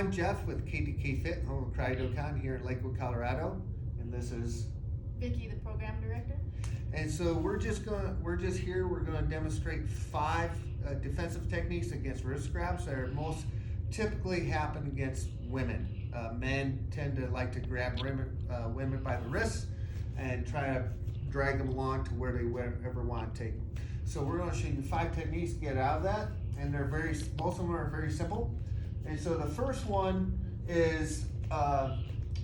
I'm Jeff with KTK Fit, home of CryoDocon here in Lakewood, Colorado, and this is Vicki, the program director. And so we're just here. We're gonna demonstrate 5 defensive techniques against wrist grabs that are most typically happen against women. Men tend to like to grab women by the wrists and try to drag them along to where they ever want to take them. So we're gonna show you 5 techniques to get out of that, and most of them are very simple. And so the first one is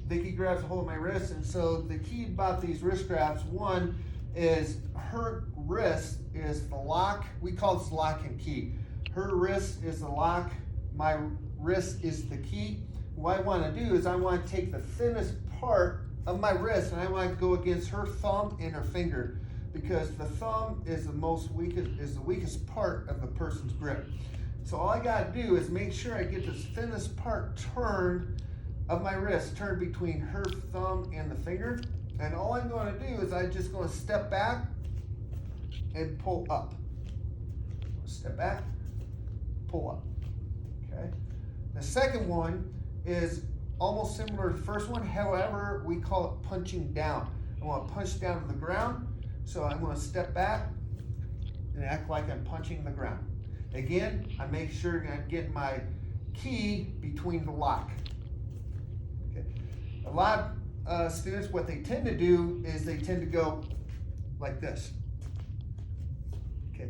Vicki grabs a hold of my wrist, and so the key about these wrist grabs, one is her wrist is the lock. We call this lock and key. Her wrist is the lock, my wrist is the key. What I want to do is I want to take the thinnest part of my wrist and I want to go against her thumb and her finger, because the thumb is the weakest part of the person's grip. So all I gotta do is make sure I get this thinnest part turned of my wrist, turned between her thumb and the finger. And all I'm gonna do is I'm just gonna step back and pull up. Step back, pull up, okay? The second one is almost similar to the first one, however, we call it punching down. I wanna punch down to the ground, so I'm gonna step back and act like I'm punching the ground. Again, I make sure I get my key between the lock. Okay. A lot of students, what they tend to do is they tend to go like this. Okay.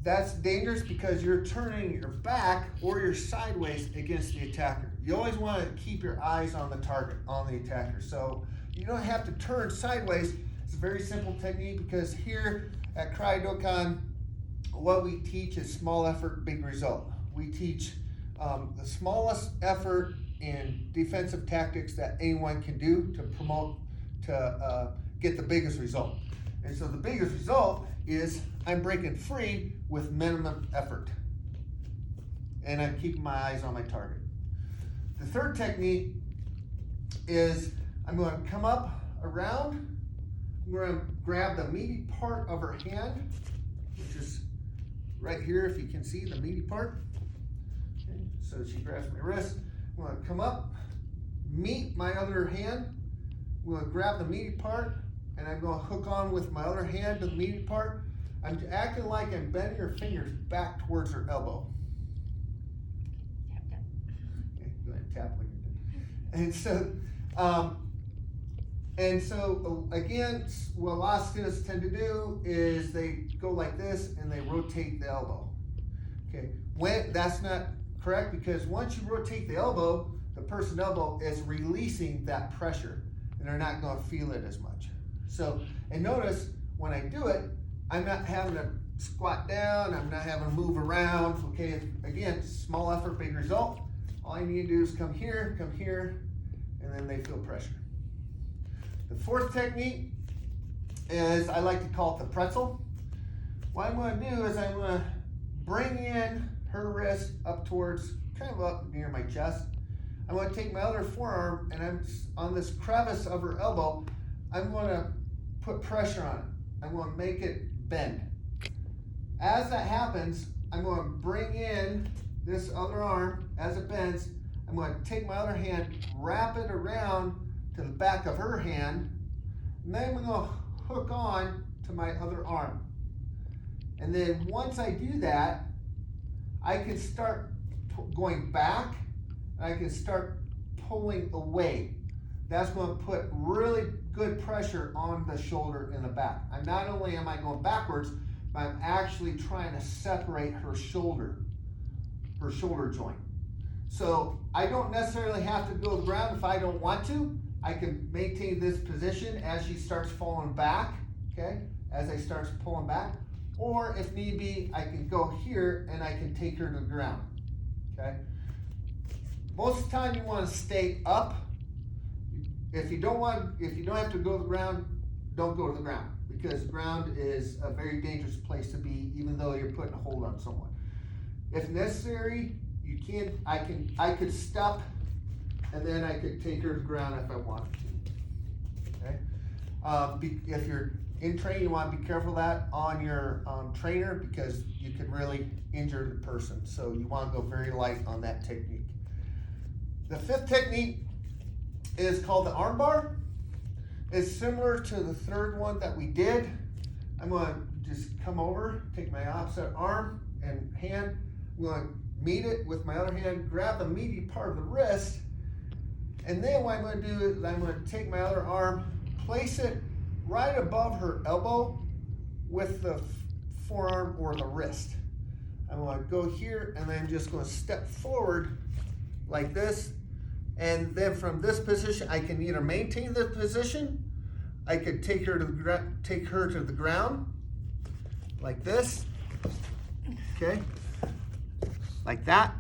That's dangerous because you're turning your back or you're sideways against the attacker. You always want to keep your eyes on the target, on the attacker. So you don't have to turn sideways. It's a very simple technique, because here at CryoDocon, what we teach is small effort, big result. We teach the smallest effort in defensive tactics that anyone can do to get the biggest result. And so the biggest result is I'm breaking free with minimum effort. And I'm keeping my eyes on my target. The third technique is I'm going to come up around, I'm going to grab the meaty part of her hand, which is right here, if you can see the meaty part. Okay, so she grabs my wrist. I'm going to come up, meet my other hand. I'm going to grab the meaty part, and I'm going to hook on with my other hand to the meaty part. I'm acting like I'm bending her fingers back towards her elbow. Okay, go ahead and tap when you're done. And so again, what a lot of students tend to do is they go like this and they rotate the elbow. Okay, that's not correct, because once you rotate the elbow, the person's elbow is releasing that pressure and they're not going to feel it as much. So, and notice when I do it, I'm not having to squat down, I'm not having to move around. Okay, again, small effort, big result. All I need to do is come here, and then they feel pressure. The fourth technique is, I like to call it the pretzel. What I'm going to do is I'm going to bring in her wrist up towards, kind of up near my chest. I'm going to take my other forearm and I'm on this crevice of her elbow. I'm going to put pressure on it. I'm going to make it bend. As that happens, I'm going to bring in this other arm. As it bends, I'm going to take my other hand, wrap it around to the back of her hand, and then I'm going to hook on to my other arm. And then once I do that, I can start going back, and I can start pulling away. That's going to put really good pressure on the shoulder and the back. And not only am I going backwards, but I'm actually trying to separate her shoulder joint. So I don't necessarily have to go to the ground if I don't want to. I can maintain this position as she starts falling back, okay? As I start pulling back. Or if need be, I can go here and I can take her to the ground, okay? Most of the time you want to stay up. If you don't have to go to the ground, don't go to the ground, because the ground is a very dangerous place to be, even though you're putting a hold on someone. If necessary, I could step, and then I could take her to the ground if I wanted to. Okay. If you're in training, you want to be careful of that on your trainer because you could really injure the person. So you want to go very light on that technique. The fifth technique is called the arm bar. It's similar to the third one that we did. I'm going to just come over, take my opposite arm and hand. I'm going to meet it with my other hand, grab the meaty part of the wrist, and then what I'm going to do is I'm going to take my other arm, place it right above her elbow with the forearm or the wrist. I'm going to go here and then I'm just going to step forward like this. And then from this position, I can either maintain the position, I could take her to the ground like this, okay, like that.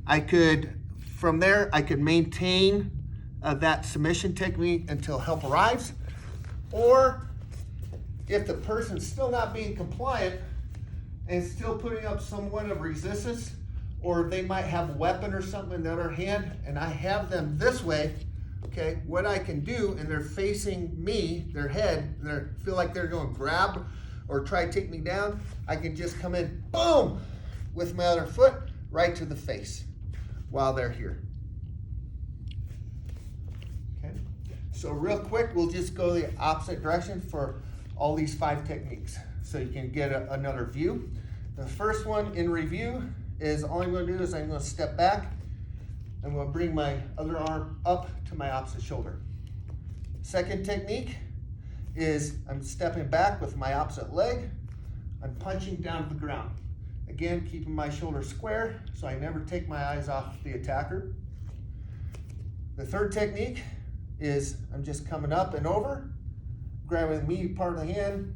I could, from there, I could maintain that submission technique until help arrives. Or if the person's still not being compliant and still putting up somewhat of resistance, or they might have a weapon or something in the other hand, and I have them this way, okay, what I can do, and they're facing me, their head, and they feel like they're going to grab or try to take me down, I can just come in, boom, with my other foot right to the face while they're here. Okay, so real quick, we'll just go the opposite direction for all these 5 techniques so you can get another view. The first one in review is all I'm going to do is I'm going to step back. I'm going to bring my other arm up to my opposite shoulder. Second technique is I'm stepping back with my opposite leg. I'm punching down to the ground. Again, keeping my shoulders square so I never take my eyes off the attacker. The third technique is I'm just coming up and over, grabbing the meaty part of the hand,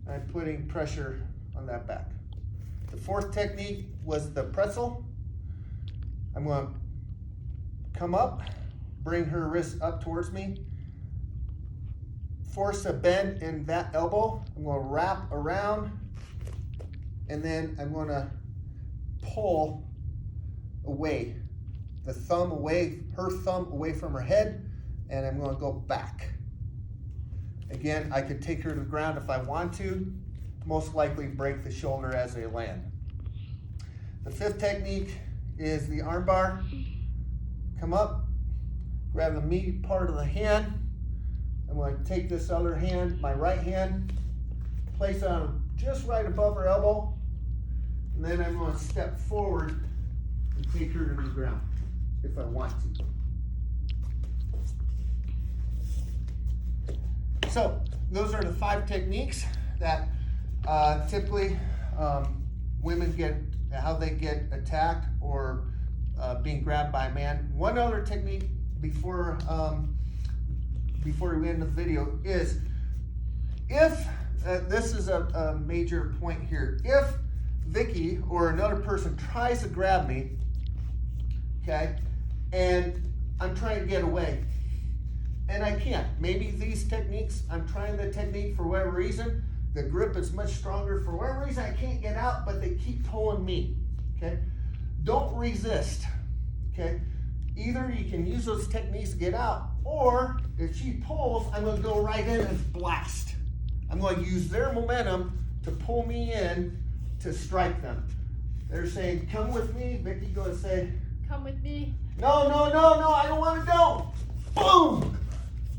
and I'm putting pressure on that back. The fourth technique was the pretzel. I'm going to come up, bring her wrist up towards me, force a bend in that elbow. I'm going to wrap around, and then I'm going to pull away, the thumb away, her thumb away from her head, and I'm going to go back. Again, I could take her to the ground if I want to, most likely break the shoulder as they land. The fifth technique is the arm bar. Come up, grab the meaty part of the hand. I'm going to take this other hand, my right hand, place it on just right above her elbow, and then I'm going to step forward and take her to the ground if I want to. So those are the 5 techniques that typically women get, how they get attacked or being grabbed by a man. One other technique before we end the video is if, this is a major point here, if Vicky or another person tries to grab me, okay, and I'm trying to get away, and I can't. Maybe these techniques, I'm trying the technique for whatever reason, the grip is much stronger. For whatever reason, I can't get out, but they keep pulling me, okay? Don't resist, okay? Either you can use those techniques to get out, or if she pulls, I'm gonna go right in and blast. I'm gonna use their momentum to pull me in to strike them. They're saying, come with me. Vicky's gonna say, Come with me. no, no, no, no, I don't wanna go. Boom!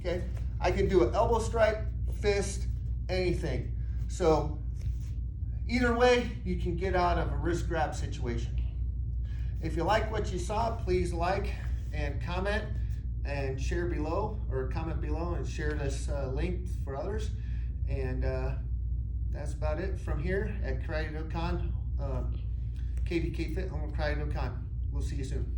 Okay, I can do an elbow strike, fist, anything. So either way, you can get out of a wrist grab situation. If you like what you saw, please like and comment and share below, or comment below and share this link for others. And that's about it from here at Karate-Do-Kan, KDK Fit, home of Karate-Do-Kan. We'll see you soon.